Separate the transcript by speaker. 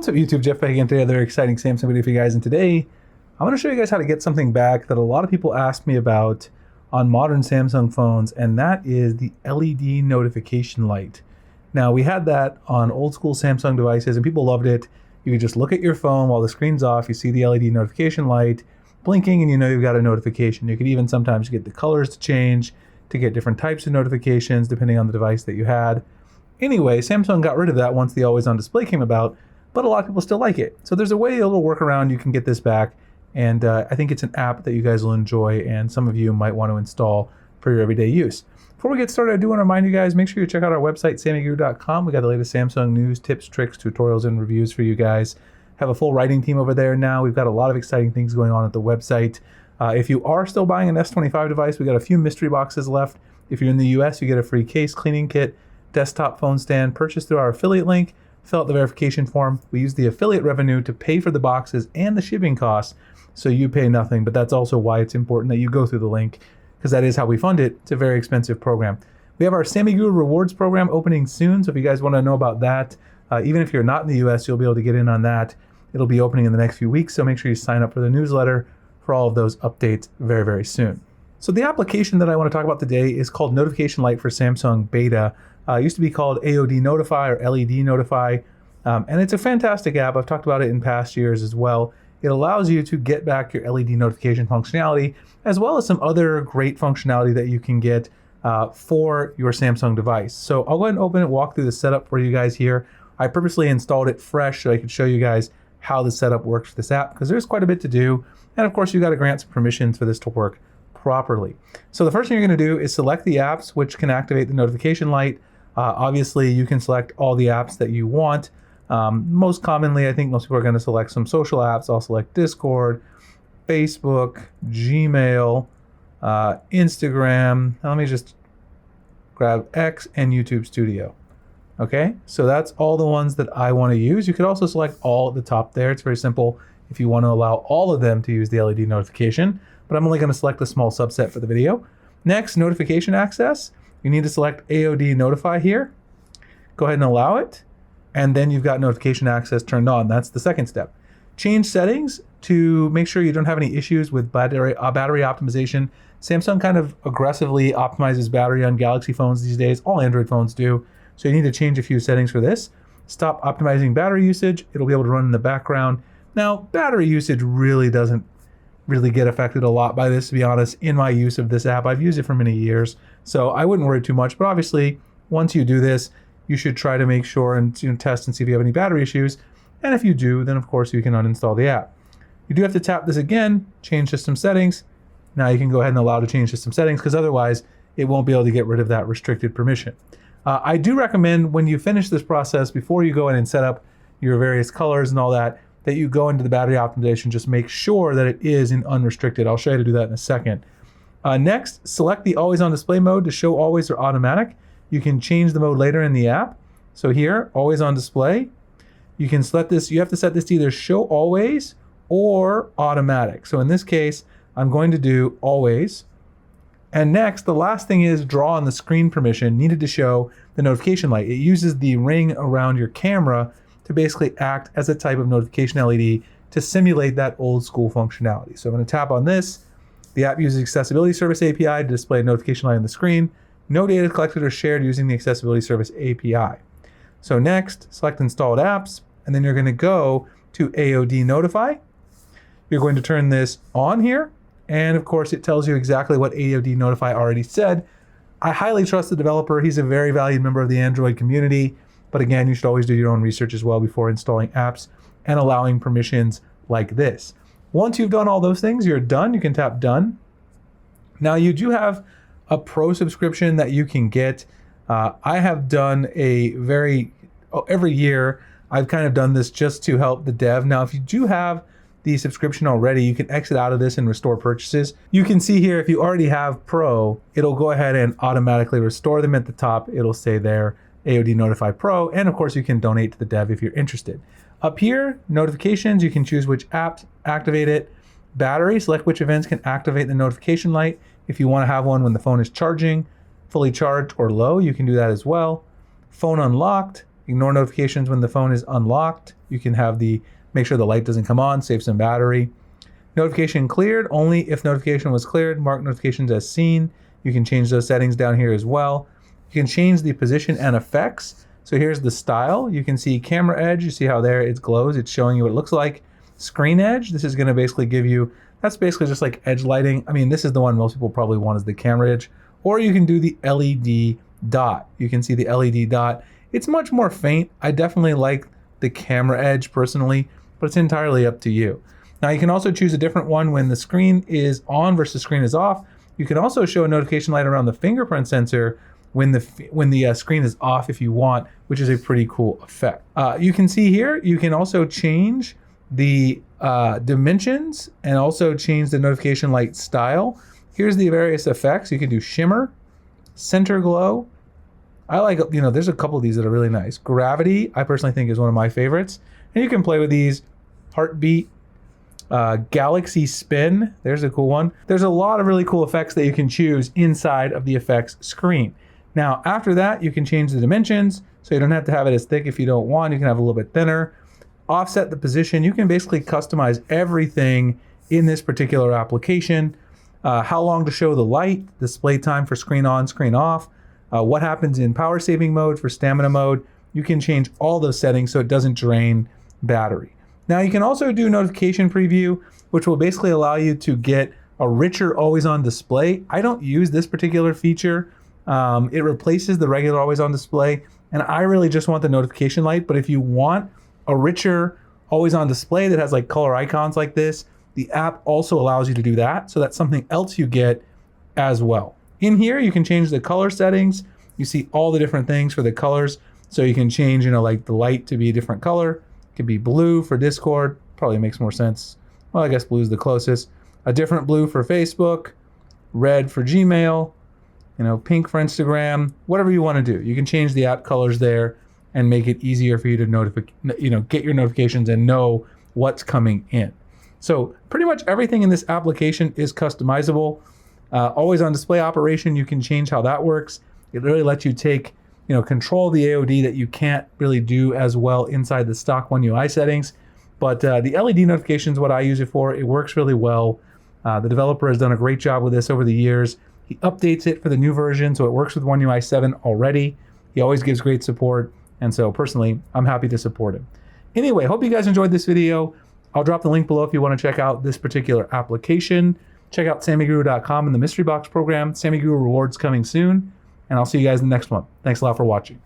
Speaker 1: What's up YouTube, Jeff back again today, another exciting Samsung video for you guys, and today I'm going to show you guys how to get something back that a lot of people ask me about on modern Samsung phones, and that is the LED notification light. Now we had that on old school Samsung devices and people loved it. You could just look at your phone while the screen's off, you see the LED notification light blinking and you know you've got a notification. You could even sometimes get the colors to change to get different types of notifications depending on the device that you had. Anyway, Samsung got rid of that once the always on display came about, but a lot of people still like it. So there's a little workaround you can get this back, and I think it's an app that you guys will enjoy and some of you might want to install for your everyday use. Before we get started, I do want to remind you guys, make sure you check out our website, sammyguru.com. We got the latest Samsung news, tips, tricks, tutorials, and reviews for you guys. Have a full writing team over there now. We've got a lot of exciting things going on at the website. If you are still buying an S25 device, we got a few mystery boxes left. If you're in the US, you get a free case, cleaning kit, desktop phone stand, purchased through our affiliate link. Fill out the verification form. We use the affiliate revenue to pay for the boxes and the shipping costs, so you pay nothing, but that's also why it's important that you go through the link, because that is how we fund it. It's a very expensive program. We have our Sammy Guru Rewards program opening soon, so if you guys want to know about that, even if you're not in the US, you'll be able to get in on that. It'll be opening in the next few weeks, so make sure you sign up for the newsletter for all of those updates very, very soon. So the application that I want to talk about today is called Notification Light for Samsung Beta. It used to be called AOD Notify or LED Notify, and it's a fantastic app. I've talked about it in past years as well. It allows you to get back your LED notification functionality, as well as some other great functionality that you can get for your Samsung device. So I'll go ahead and open it, walk through the setup for you guys here. I purposely installed it fresh so I could show you guys how the setup works for this app, because there's quite a bit to do. And of course, you got to grant some permissions for this to work properly. So the first thing you're going to do is select the apps which can activate the notification light. Obviously, you can select all the apps that you want. Most commonly, I think most people are going to select some social apps. I'll select Discord, Facebook, Gmail, Instagram. Now, let me just grab X and YouTube Studio. Okay, so that's all the ones that I want to use. You could also select all at the top there. It's very simple if you want to allow all of them to use the LED notification, but I'm only going to select a small subset for the video. Next, notification access. You need to select AOD Notify here. Go ahead and allow it. And then you've got notification access turned on. That's the second step. Change settings to make sure you don't have any issues with battery optimization. Samsung kind of aggressively optimizes battery on Galaxy phones these days. All Android phones do. So you need to change a few settings for this. Stop optimizing battery usage. It'll be able to run in the background. Now, battery usage really doesn't get affected a lot by this, to be honest. In my use of this app, I've used it for many years, so I wouldn't worry too much. But obviously, once you do this, you should try to make sure and test and see if you have any battery issues. And if you do, then of course you can uninstall the app. You do have to tap this again, change system settings. Now you can go ahead and allow to change system settings, because otherwise it won't be able to get rid of that restricted permission. I do recommend when you finish this process, before you go in and set up your various colors and all that you go into the battery optimization, just make sure that it is in unrestricted. I'll show you how to do that in a second. Next, select the always on display mode to show always or automatic. You can change the mode later in the app. So here, always on display. You can select this, you have to set this to either show always or automatic. So in this case, I'm going to do always. And next, the last thing is draw on the screen permission needed to show the notification light. It uses the ring around your camera to basically act as a type of notification LED to simulate that old school functionality. So I'm going to tap on this. The app uses Accessibility Service API to display a notification light on the screen. No data collected or shared using the Accessibility Service API. So next, select Installed Apps, and then you're going to go to AOD Notify. You're going to turn this on here, and of course it tells you exactly what AOD Notify already said. I highly trust the developer. He's a very valued member of the Android community, but again, you should always do your own research as well before installing apps and allowing permissions like this. Once you've done all those things, you're done. You can tap Done. Now you do have a pro subscription that you can get. I have done every year, I've kind of done this just to help the dev. Now, if you do have the subscription already, you can exit out of this and restore purchases. You can see here, if you already have Pro, it'll go ahead and automatically restore them at the top. It'll say there, AOD Notify Pro, and of course you can donate to the dev if you're interested. Up here, notifications, you can choose which apps activate it. Battery, select which events can activate the notification light. If you want to have one when the phone is charging, fully charged or low, you can do that as well. Phone unlocked, ignore notifications when the phone is unlocked. You can have make sure the light doesn't come on, save some battery. Notification cleared, only if notification was cleared. Mark notifications as seen. You can change those settings down here as well. You can change the position and effects. So here's the style. You can see camera edge. You see how there it glows. It's showing you what it looks like. Screen edge. This is going to basically give you, that's basically just like edge lighting. I mean, this is the one most people probably want, is the camera edge. Or you can do the LED dot. You can see the LED dot. It's much more faint. I definitely like the camera edge personally, but it's entirely up to you. Now you can also choose a different one when the screen is on versus screen is off. You can also show a notification light around the fingerprint sensor when the screen is off if you want, which is a pretty cool effect. You can see here, you can also change the dimensions and also change the notification light style. Here's the various effects. You can do shimmer, center glow. I like, there's a couple of these that are really nice. Gravity, I personally think, is one of my favorites. And you can play with these. Heartbeat, galaxy spin, there's a cool one. There's a lot of really cool effects that you can choose inside of the effects screen. Now, after that, you can change the dimensions, so you don't have to have it as thick if you don't want. You can have it a little bit thinner. Offset the position. You can basically customize everything in this particular application. How long to show the light, display time for screen on, screen off, what happens in power saving mode for stamina mode. You can change all those settings so it doesn't drain battery. Now you can also do notification preview, which will basically allow you to get a richer always on display. I don't use this particular feature. It replaces the regular always on display, and I really just want the notification light. But if you want a richer always on display that has like color icons like this, the app also allows you to do that. So that's something else you get as well. In here, you can change the color settings. You see all the different things for the colors. So you can change, like the light to be a different color. It could be blue for Discord. Probably makes more sense. Well, I guess blue is the closest. A different blue for Facebook, red for Gmail, pink for Instagram, whatever you want to do. You can change the app colors there and make it easier for you to get your notifications and know what's coming in. So pretty much everything in this application is customizable. Always on display operation, you can change how that works. It really lets you take control the AOD that you can't really do as well inside the stock One UI settings. But the LED notifications, what I use it for, it works really well. The developer has done a great job with this over the years. He updates it for the new version, so it works with One UI 7 already. He always gives great support, and so personally, I'm happy to support him. Anyway, hope you guys enjoyed this video. I'll drop the link below if you want to check out this particular application. Check out SammyGuru.com and the Mystery Box program. Sammy Guru rewards coming soon. And I'll see you guys in the next one. Thanks a lot for watching.